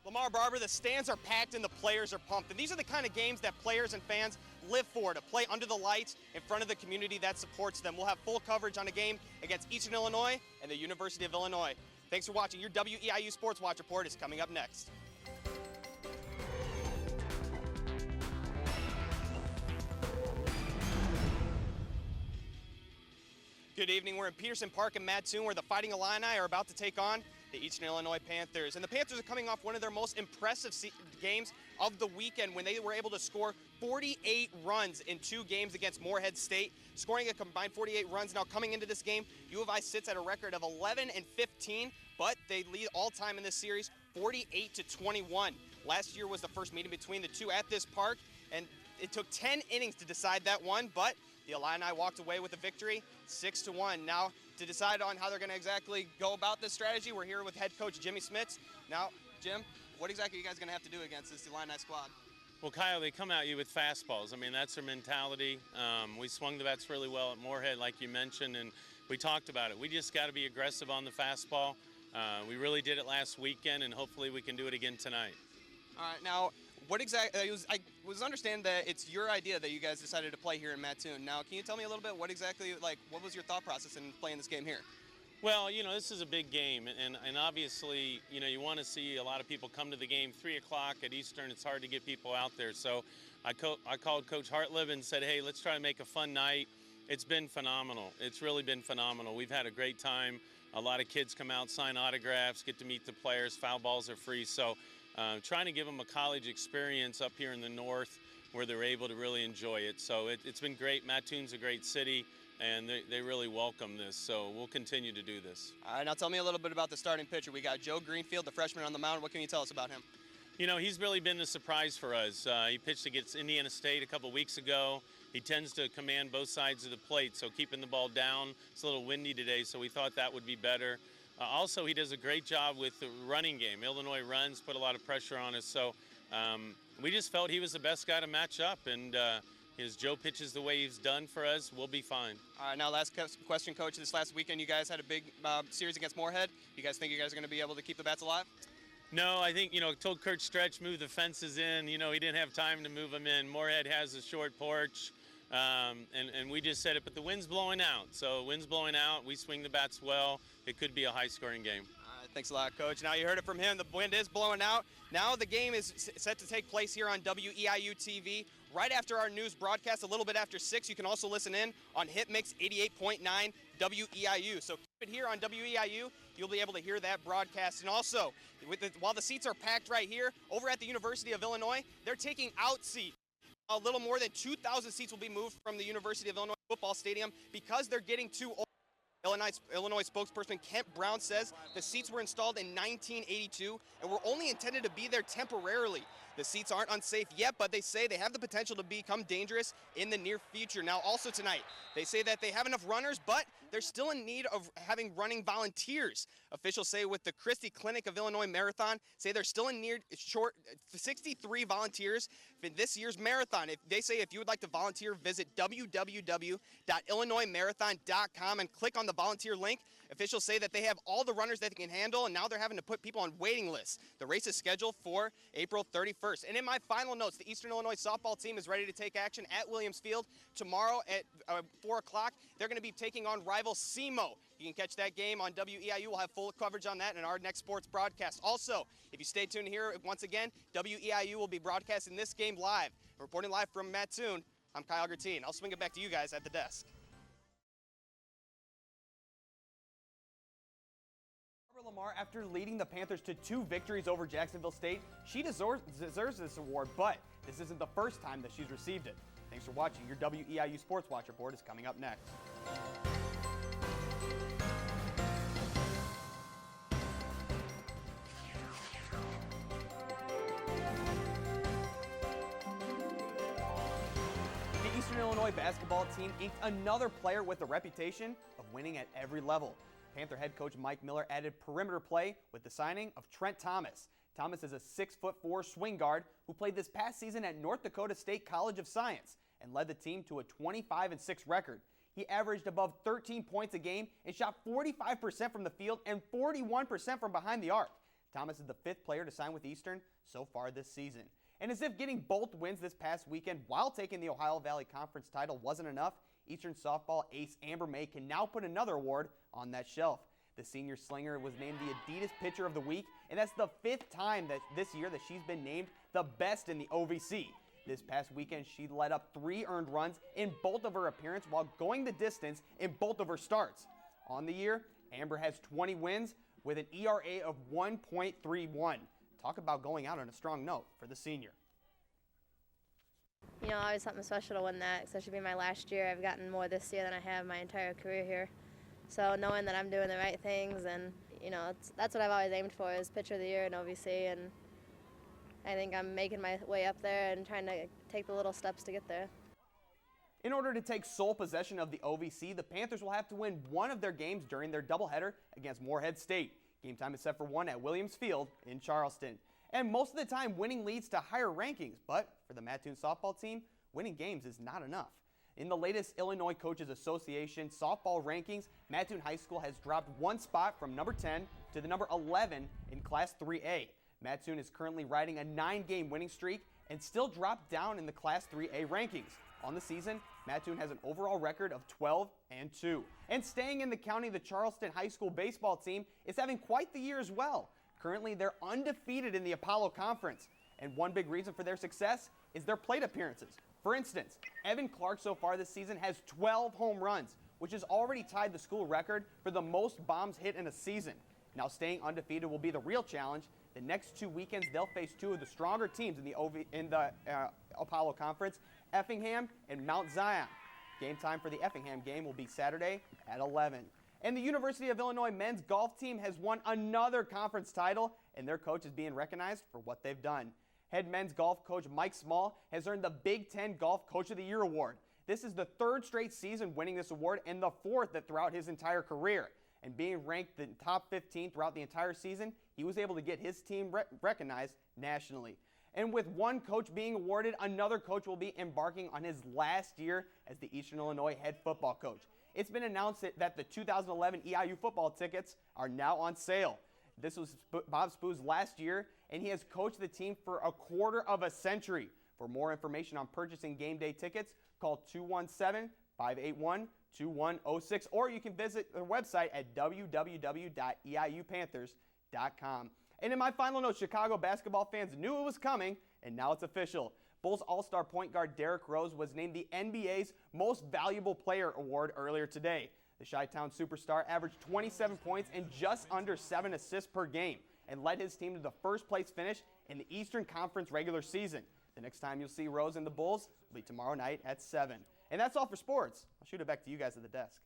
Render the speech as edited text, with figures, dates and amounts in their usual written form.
Lamar Barber, the stands are packed and the players are pumped. And these are the kind of games that players and fans live for, to play under the lights in front of the community that supports them. We'll have full coverage on a game against Eastern Illinois and the University of Illinois. Thanks for watching. Your WEIU Sports Watch Report is coming up next. Good evening. We're in Peterson Park in Mattoon, where the Fighting Illini are about to take on the Eastern Illinois Panthers. And the Panthers are coming off one of their most impressive games of the weekend when they were able to score 48 runs in 2 games against Morehead State, scoring a combined 48 runs. Now coming into this game, U of I sits at a record of 11-15, but they lead all time in this series 48-21. Last year was the first meeting between the two at this park, and it took 10 innings to decide that one, but the Illini walked away with a victory, 6-1. Now, to decide on how they're going to exactly go about this strategy, we're here with head coach Jimmy Smits. Now, Jim, what exactly are you guys going to have to do against this Illini squad? Well, Kyle, they come at you with fastballs. I mean, that's their mentality. We swung the bats really well at Morehead, like you mentioned, and we talked about it. We just got to be aggressive on the fastball. We really did it last weekend, and hopefully we can do it again tonight. All right, now, what exactly, I was understanding that it's your idea that you guys decided to play here in Mattoon. Now, can you tell me a little bit what exactly, what was your thought process in playing this game here? Well, you know, this is a big game, and obviously, you know, you want to see a lot of people come to the game. 3 o'clock at Eastern, it's hard to get people out there. So I called Coach Hartlib and said, hey, let's try to make a fun night. It's been phenomenal. It's really been phenomenal. We've had a great time. A lot of kids come out, sign autographs, get to meet the players. Foul balls are free. So trying to give them a college experience up here in the north where they're able to really enjoy it. So it's been great. Mattoon's a great city, and they really welcome this. So we'll continue to do this. All right, now tell me a little bit about the starting pitcher. We got Joe Greenfield, the freshman on the mound. What can you tell us about him? You know, he's really been a surprise for us. He pitched against Indiana State a couple weeks ago. He tends to command both sides of the plate, so keeping the ball down. It's a little windy today, so we thought that would be better. Also, he does a great job with the running game. Illinois runs, put a lot of pressure on us, so we just felt he was the best guy to match up, and as Joe pitches the way he's done for us, we'll be fine. All right, now last question, Coach. This last weekend you guys had a big series against Morehead. You guys think you guys are going to be able to keep the bats alive? No, I think, you know, told Kurt Stretch move the fences in. You know, he didn't have time to move them in. Morehead has a short porch, and we just said it, but the wind's blowing out. So wind's blowing out, we swing the bats well. It could be a high-scoring game. All right, thanks a lot, Coach. Now you heard it from him. The wind is blowing out. Now the game is set to take place here on WEIU TV right after our news broadcast, a little bit after 6. You can also listen in on Hit Mix 88.9 WEIU. So keep it here on WEIU. You'll be able to hear that broadcast. And also, while the seats are packed right here, over at the University of Illinois, they're taking out seats. A little more than 2,000 seats will be moved from the University of Illinois football stadium because they're getting too old. Illinois spokesperson Kent Brown says the seats were installed in 1982 and were only intended to be there temporarily. The seats aren't unsafe yet, but they say they have the potential to become dangerous in the near future. Now, also tonight, they say that they have enough runners, but they're still in need of having running volunteers. Officials say with the Christie Clinic of Illinois Marathon, say they're still in need short 63 volunteers for this year's marathon. They say if you would like to volunteer, visit www.illinoismarathon.com and click on the volunteer link. Officials say that they have all the runners that they can handle, and now they're having to put people on waiting lists. The race is scheduled for April 31st. And in my final notes, the Eastern Illinois softball team is ready to take action at Williams Field tomorrow at 4 o'clock. They're going to be taking on rival SEMO. You can catch that game on WEIU. We'll have full coverage on that in our next sports broadcast. Also, if you stay tuned here, once again, WEIU will be broadcasting this game live. Reporting live from Mattoon, I'm Kyle Gertine. I'll swing it back to you guys at the desk. Lamar, after leading the Panthers to 2 victories over Jacksonville State, she deserves this award, but this isn't the first time that she's received it. Thanks for watching. Your WEIU Sports Watch Report is coming up next. The Eastern Illinois basketball team inked another player with a reputation of winning at every level. Panther head coach Mike Miller added perimeter play with the signing of Trent Thomas. Thomas is a 6'4" swing guard who played this past season at North Dakota State College of Science and led the team to a 25-6 record. He averaged above 13 points a game and shot 45% from the field and 41% from behind the arc. Thomas is the 5th player to sign with Eastern so far this season. And as if getting both wins this past weekend while taking the Ohio Valley Conference title wasn't enough, Eastern softball ace Amber May can now put another award on that shelf. The senior slinger was named the Adidas Pitcher of the Week, and that's the 5th time this year that she's been named the best in the OVC. This past weekend, she led up 3 earned runs in both of her appearances while going the distance in both of her starts. On the year, Amber has 20 wins with an ERA of 1.31. Talk about going out on a strong note for the senior. You know, always something special to win that, especially being my last year. I've gotten more this year than I have my entire career here. So knowing that I'm doing the right things, and you know, that's what I've always aimed for, is pitcher of the year in OVC, and I think I'm making my way up there and trying to take the little steps to get there. In order to take sole possession of the OVC, the Panthers will have to win one of their games during their doubleheader against Morehead State. Game time is set for 1 at Williams Field in Charleston. And most of the time, winning leads to higher rankings, but for the Mattoon softball team, winning games is not enough. In the latest Illinois Coaches Association softball rankings, Mattoon High School has dropped 1 spot from number 10 to the number 11 in Class 3A. Mattoon is currently riding a 9-game winning streak and still dropped down in the Class 3A rankings. On the season, Mattoon has an overall record of 12-2. And staying in the county, the Charleston High School baseball team is having quite the year as well. Currently, they're undefeated in the Apollo Conference. And one big reason for their success is their plate appearances. For instance, Evan Clark so far this season has 12 home runs, which has already tied the school record for the most bombs hit in a season. Now, staying undefeated will be the real challenge. The next 2 weekends, they'll face 2 of the stronger teams in the Apollo Conference, Effingham and Mount Zion. Game time for the Effingham game will be Saturday at 11. And the University of Illinois men's golf team has won another conference title, and their coach is being recognized for what they've done. Head men's golf coach Mike Small has earned the Big Ten Golf Coach of the Year award. This is the 3rd straight season winning this award and the 4th throughout his entire career. And being ranked the top 15 throughout the entire season, he was able to get his team recognized nationally. And with one coach being awarded, another coach will be embarking on his last year as the Eastern Illinois head football coach. It's been announced that the 2011 EIU football tickets are now on sale. This was Bob Spoo's last year, and he has coached the team for a quarter of a century. For more information on purchasing game day tickets, call 217-581-2106, or you can visit their website at www.eiupanthers.com. And in my final note, Chicago basketball fans knew it was coming, and now it's official. Bulls All-Star point guard Derrick Rose was named the NBA's Most Valuable Player award earlier today. The Chi-Town superstar averaged 27 points and just under 7 assists per game and led his team to the first-place finish in the Eastern Conference regular season. The next time you'll see Rose and the Bulls will be tomorrow night at 7. And that's all for sports. I'll shoot it back to you guys at the desk.